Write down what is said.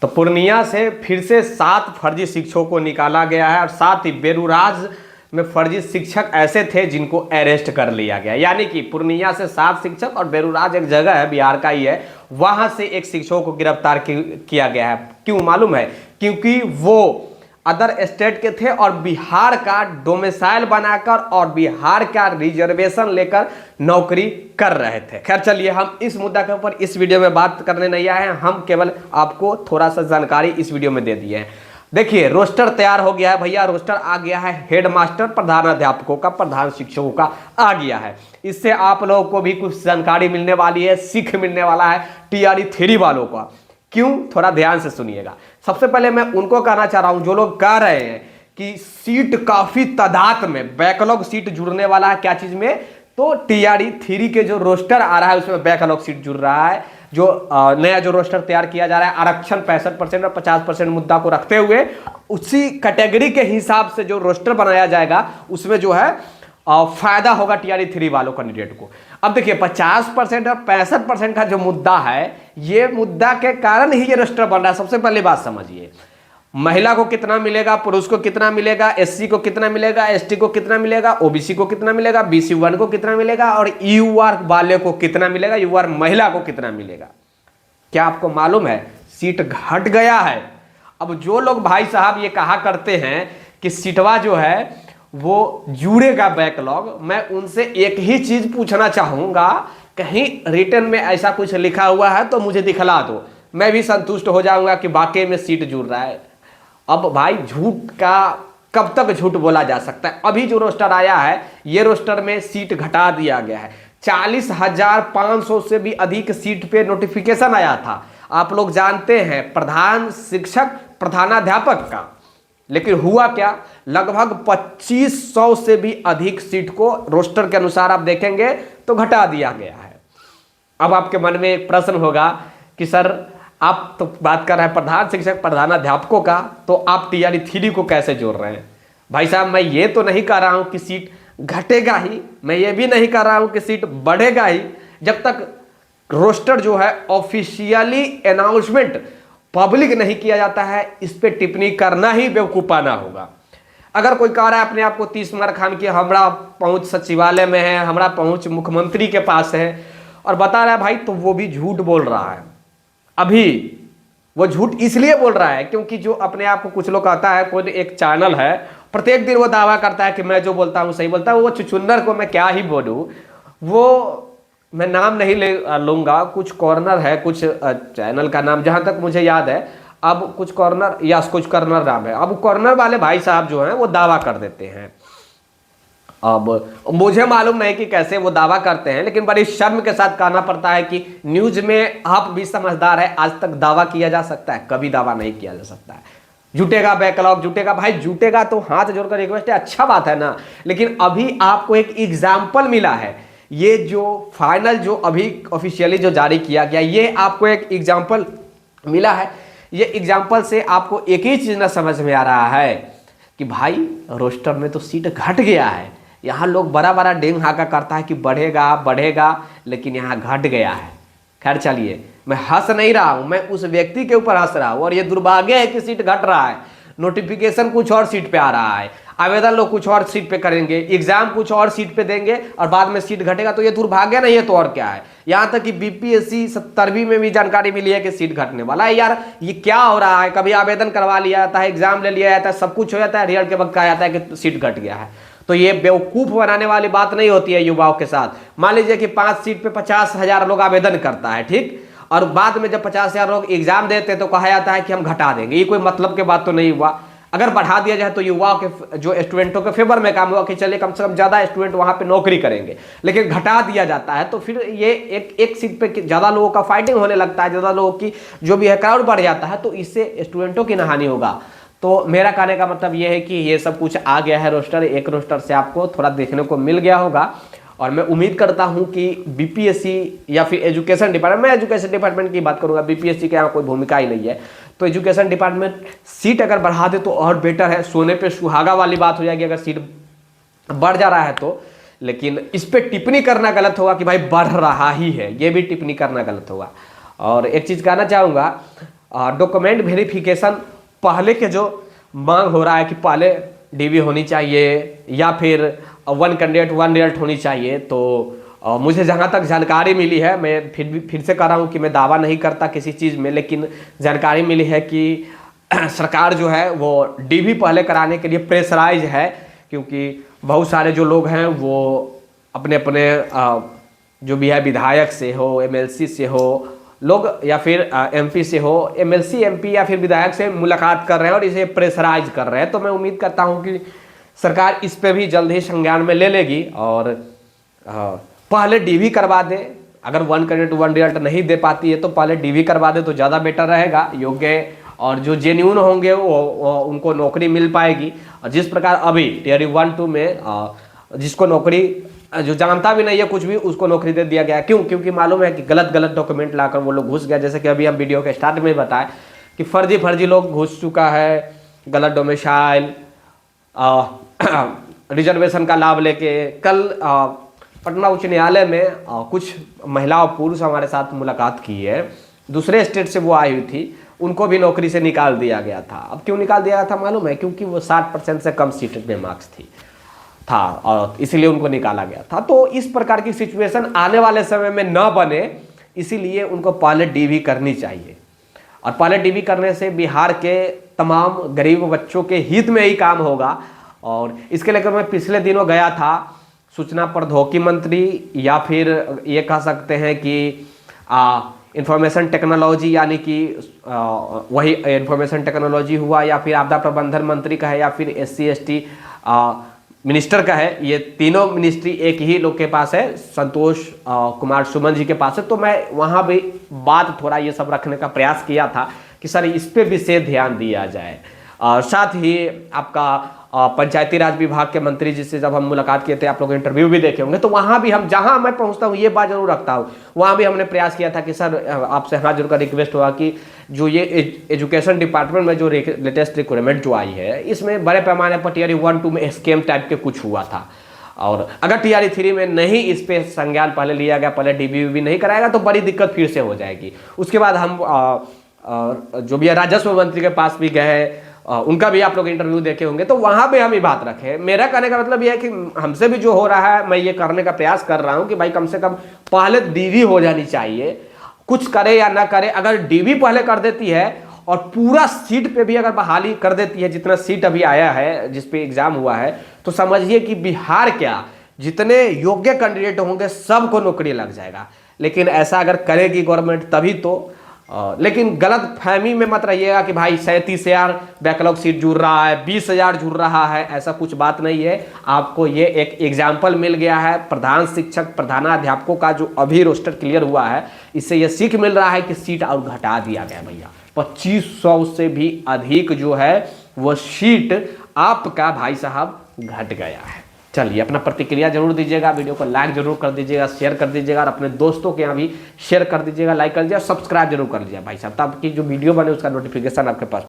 तो पूर्णिया से फिर से 7 फर्जी शिक्षकों को निकाला गया है और साथ ही बेरुराज में फर्जी शिक्षक ऐसे थे जिनको अरेस्ट कर लिया गया। यानी कि पूर्णिया से 7 शिक्षक और बेरुराज एक जगह है, बिहार का ही है, वहां से एक शिक्षक को गिरफ्तार किया गया है। क्यों मालूम है? क्योंकि वो अदर स्टेट के थे और बिहार का डोमिसाइल बनाकर और बिहार का रिजर्वेशन लेकर नौकरी कर रहे थे। खैर चलिए, हम इस मुद्दा के ऊपर इस वीडियो में बात करने नहीं आए हैं, हम केवल आपको थोड़ा सा जानकारी इस वीडियो में दे दिए हैं। देखिए, रोस्टर तैयार हो गया है भैया, रोस्टर आ गया है, हेडमास्टर प्रधानाध्यापकों का, प्रधान शिक्षकों का आ गया है। इससे आप लोगों को भी कुछ जानकारी मिलने वाली है, सीख मिलने वाला है टीआरई 3 वालों का। क्यों? थोड़ा ध्यान से सुनिएगा। सबसे पहले मैं उनको कहना चाह रहा हूं जो लोग कह रहे हैं कि सीट काफी तादाद में, बैकलॉग सीट जुड़ने वाला है। क्या चीज में? तो टीआरई 3 के जो रोस्टर आ रहा है उसमें बैकलॉग सीट जुड़ रहा है। जो नया जो रोस्टर तैयार किया जा रहा है, आरक्षण 65% और 50% मुद्दा को रखते हुए उसी कैटेगरी के हिसाब से जो रोस्टर बनाया जाएगा उसमें जो है फायदा होगा टीआरई 3 वालों कैंडिडेट को। अब देखिए, 50% और 65% का जो मुद्दा है, ये मुद्दा के कारण ही ये रोस्टर बन रहा है। सबसे पहली बात समझिए, महिला को कितना मिलेगा, पुरुष को कितना मिलेगा, एससी को कितना मिलेगा, एसटी को कितना मिलेगा, ओबीसी को कितना मिलेगा, BC1 को कितना मिलेगा और यूआर वाले को कितना मिलेगा, यूआर महिला को कितना मिलेगा। क्या आपको मालूम है? सीट घट गया है। अब जो लोग भाई साहब ये कहा करते हैं कि सीटवा जो है वो जुड़ेगा बैकलॉग, मैं उनसे एक ही चीज पूछना चाहूंगा, कहीं रिटर्न में ऐसा कुछ लिखा हुआ है तो मुझे दिखला दो, मैं भी संतुष्ट हो जाऊंगा कि वाकई में सीट जुड़ रहा है। अब भाई, झूठ का कब तक झूठ बोला जा सकता है? अभी जो रोस्टर आया है, ये रोस्टर में सीट घटा दिया गया है। 40,500 से भी अधिक सीट पे नोटिफिकेशन आया था, आप लोग जानते हैं, प्रधान शिक्षक प्रधानाध्यापक का। लेकिन हुआ क्या? लगभग 2500 से भी अधिक सीट को रोस्टर के अनुसार आप देखेंगे तो घटा दिया गया है। अब आपके मन में एक प्रश्न होगा कि सर, आप तो बात कर रहे हैं प्रधान शिक्षक प्रधानाध्यापकों का, तो आप टीआरई 3 को कैसे जोड़ रहे हैं? भाई साहब, मैं ये तो नहीं कह रहा हूं कि सीट घटेगा ही, मैं ये भी नहीं कह रहा हूं कि सीट बढ़ेगा ही, जब तक रोस्टर जो है ऑफिशियली अनाउंसमेंट पब्लिक नहीं किया जाता है, इस पे टिप्पणी करना ही बेवकूफाना होगा। अगर कोई कह रहा है अपने आप को 30 मार खान की, हमारा पहुंच सचिवालय में है, हमारा पहुंच मुख्यमंत्री के पास है, और बता रहा है भाई, तो वो भी झूठ बोल रहा है। अभी वो झूठ इसलिए बोल रहा है क्योंकि जो अपने आप को कुछ लोग कहता है, कोई एक चैनल है, प्रत्येक दिन वो दावा करता है कि मैं जो बोलता हूं सही बोलता हूं। वो चुचुन्नर को मैं क्या ही बोलूं, वो मैं नाम नहीं ले लूंगा, कुछ कॉर्नर है, कुछ चैनल का नाम जहां तक मुझे याद है, अब कुछ कॉर्नर या कुछ कॉर्नर नाम है। अब कॉर्नर वाले भाई साहब जो हैं वो दावा कर देते हैं। अब मुझे मालूम नहीं कि कैसे वो दावा करते हैं, लेकिन बड़ी शर्म के साथ कहना पड़ता है कि न्यूज में आप भी समझदार है, आज तक दावा किया जा सकता है? कभी दावा नहीं किया जा सकता है। जुटेगा बैकलॉग, जुटेगा भाई, जुटेगा तो हाथ जोड़कर रिक्वेस्ट है, अच्छा बात है ना। लेकिन अभी आपको एक एग्जाम्पल मिला है, ये जो फाइनल जो अभी ऑफिशियली जो जारी किया गया, ये आपको एक एग्जाम्पल मिला है। ये एग्जाम्पल से आपको एक ही चीज ना समझ में आ रहा है कि भाई, रोस्टर में तो सीट घट गया है। यहाँ लोग बड़ा बड़ा डेंग हाका करता है कि बढ़ेगा बढ़ेगा, लेकिन यहाँ घट गया है। खैर चलिए, मैं हंस नहीं रहा हूं, मैं उस व्यक्ति के ऊपर हंस रहा हूं, और ये दुर्भाग्य है कि सीट घट रहा है। नोटिफिकेशन कुछ और सीट पे आ रहा है, आवेदन लोग कुछ और सीट पे करेंगे, एग्जाम कुछ और सीट पे देंगे, और बाद में सीट घटेगा। तो ये दुर्भाग्य नहीं है तो और क्या है? यहां तक कि बीपीएससी 70वीं में भी जानकारी मिली है कि सीट घटने वाला है। यार, ये क्या हो रहा है? कभी आवेदन करवा लिया जाता है, एग्जाम ले लिया जाता है, सब कुछ हो जाता है, रिजल्ट के वक्त कहा जाता है कि सीट घट गया है। तो ये बेवकूफ बनाने वाली बात नहीं होती है युवाओं के साथ। मान लीजिए कि 5 सीट पे 50,000 लोग आवेदन करता है, ठीक, और बाद में जब 50,000 लोग एग्जाम देते हैं तो कहा जाता है कि हम घटा देंगे। ये कोई मतलब की बात तो नहीं हुआ। अगर बढ़ा दिया जाए तो युवाओं के, जो स्टूडेंटों के फेवर में काम हुआ कि चलिए कम से कम ज्यादा स्टूडेंट वहां पे नौकरी करेंगे। लेकिन घटा दिया जाता है तो फिर ये एक सीट पे ज्यादा लोगों का फाइटिंग होने लगता है, ज्यादा लोगों की जो भी है क्राउड बढ़ जाता है, तो इससे स्टूडेंटों की हानि होगा। तो मेरा कहने का मतलब ये है कि ये सब कुछ आ गया है रोस्टर, एक रोस्टर से आपको थोड़ा देखने को मिल गया होगा। और मैं उम्मीद करता हूं कि बीपीएससी या फिर एजुकेशन डिपार्टमेंट, मैं एजुकेशन डिपार्टमेंट की बात करूंगा, बीपीएससी के यहाँ कोई भूमिका ही नहीं है, तो एजुकेशन डिपार्टमेंट सीट अगर बढ़ा दे तो और बेटर है। सोने पे सुहागा वाली बात हो जाएगी अगर सीट बढ़ जा रहा है तो। लेकिन इस पे टिप्पणी करना गलत होगा कि भाई बढ़ रहा ही है, ये भी टिप्पणी करना गलत होगा। और एक चीज कहना चाहूंगा, डॉक्यूमेंट वेरिफिकेशन पहले के जो मांग हो रहा है कि पहले डीवी होनी चाहिए या फिर 1 कैंडिडेट 1 रिजल्ट होनी चाहिए, तो मुझे जहाँ तक जानकारी मिली है, मैं फिर से कह रहा हूँ कि मैं दावा नहीं करता किसी चीज़ में, लेकिन जानकारी मिली है कि सरकार जो है वो डीवी पहले कराने के लिए प्रेशराइज है, क्योंकि बहुत सारे जो लोग हैं वो अपने अपने जो भी है विधायक से हो, एमएलसी से हो लोग, या फिर एमपी से हो, एमएलसी एमपी या फिर विधायक से मुलाकात कर रहे हैं और इसे प्रेशराइज कर रहे हैं। तो मैं उम्मीद करता हूं कि सरकार इस पे भी जल्द ही संज्ञान में ले लेगी और पहले डीवी करवा दे। अगर 1 कैंडिडेट 1 रिजल्ट नहीं दे पाती है तो पहले डीवी करवा दे तो ज़्यादा बेटर रहेगा। योग्य और जो जेन्यून होंगे वो उनको नौकरी मिल पाएगी। और जिस प्रकार अभी टियर 1 2 में जिसको नौकरी, जो जानता भी नहीं है कुछ भी, उसको नौकरी दे दिया गया। क्यों? क्योंकि मालूम है कि गलत डॉक्यूमेंट लाकर वो लोग घुस गया। जैसे कि अभी हम वीडियो के स्टार्ट में बताएं कि फर्जी लोग घुस चुका है, गलत डोमिसाइल, रिजर्वेशन का लाभ लेके। कल पटना उच्च न्यायालय में कुछ महिला और पुरुष हमारे साथ मुलाकात की है, दूसरे स्टेट से वो आई हुई थी, उनको भी नौकरी से निकाल दिया गया था। अब क्यों निकाल दिया गया था मालूम है? क्योंकि वो 60% से कम सीट में मार्क्स था और इसीलिए उनको निकाला गया था। तो इस प्रकार की सिचुएशन आने वाले समय में न बने, इसीलिए उनको पहले डीवी करनी चाहिए। और पहले डीवी करने से बिहार के तमाम गरीब बच्चों के हित में ही काम होगा। और इसके लेकर मैं पिछले दिनों गया था, सूचना प्रौद्योगिकी मंत्री या फिर ये कह सकते हैं कि इंफॉर्मेशन टेक्नोलॉजी, यानी कि वही इंफॉर्मेशन टेक्नोलॉजी हुआ, या फिर आपदा प्रबंधन मंत्री का है, या फिर SC ST मिनिस्टर का है। ये तीनों मिनिस्ट्री एक ही लोग के पास है, संतोष कुमार सुमन जी के पास है। तो मैं वहाँ भी बात थोड़ा ये सब रखने का प्रयास किया था कि सर इस पे विशेष ध्यान दिया जाए। साथ ही आपका पंचायती राज विभाग के मंत्री जी से जब हम मुलाकात किए थे, आप लोग इंटरव्यू भी देखे होंगे, तो वहाँ भी हम, जहाँ मैं पहुँचता हूँ ये बात जरूर रखता हूँ, वहाँ भी हमने प्रयास किया था कि सर आपसे हाथ जोड़कर रिक्वेस्ट हुआ कि जो ये एजुकेशन डिपार्टमेंट में जो लेटेस्ट रिक्वायरमेंट जो आई है, इसमें बड़े पैमाने पर टियर 1 2 में स्कैम टाइप के कुछ हुआ था। और अगर टियर 3 में नहीं इस पे संज्ञान पहले लिया गया, पहले डीवी नहीं कराएगा तो बड़ी दिक्कत फिर से हो जाएगी। उसके बाद हम जो भी राजस्व मंत्री के पास भी गए, उनका भी आप लोग इंटरव्यू देखे होंगे, तो वहां पे हम ये बात रखे। मेरा कहने का मतलब यह है कि हमसे भी जो हो रहा है, मैं ये करने का प्रयास कर रहा हूं कि भाई कम से कम पहले डीवी हो जानी चाहिए, कुछ करे या ना करे। अगर डीवी पहले कर देती है और पूरा सीट पे भी अगर बहाली कर देती है, जितना सीट अभी आया है जिसपे एग्जाम हुआ है, तो समझिए कि बिहार क्या जितने योग्य कैंडिडेट होंगे सबको नौकरी लग जाएगा। लेकिन ऐसा अगर करेगी गवर्नमेंट तभी तो। लेकिन गलत फहमी में मत रहिएगा कि भाई 37,000 बैकलॉग सीट जुड़ रहा है, 20,000 जुड़ रहा है, ऐसा कुछ बात नहीं है। आपको ये एक एग्जाम्पल मिल गया है प्रधान शिक्षक प्रधानाध्यापकों का जो अभी रोस्टर क्लियर हुआ है, इससे ये सीख मिल रहा है कि सीट और घटा दिया गया भैया। 2500 से भी अधिक जो है वो सीट आपका भाई साहब घट गया है। चलिए अपना प्रतिक्रिया जरूर दीजिएगा, वीडियो को लाइक जरूर कर दीजिएगा, शेयर कर दीजिएगा और अपने दोस्तों के यहाँ भी शेयर कर दीजिएगा, लाइक कर दीजिएगा, सब्सक्राइब जरूर कर लीजिएगा भाई साहब, ताकि जो वीडियो बने उसका नोटिफिकेशन आपके पास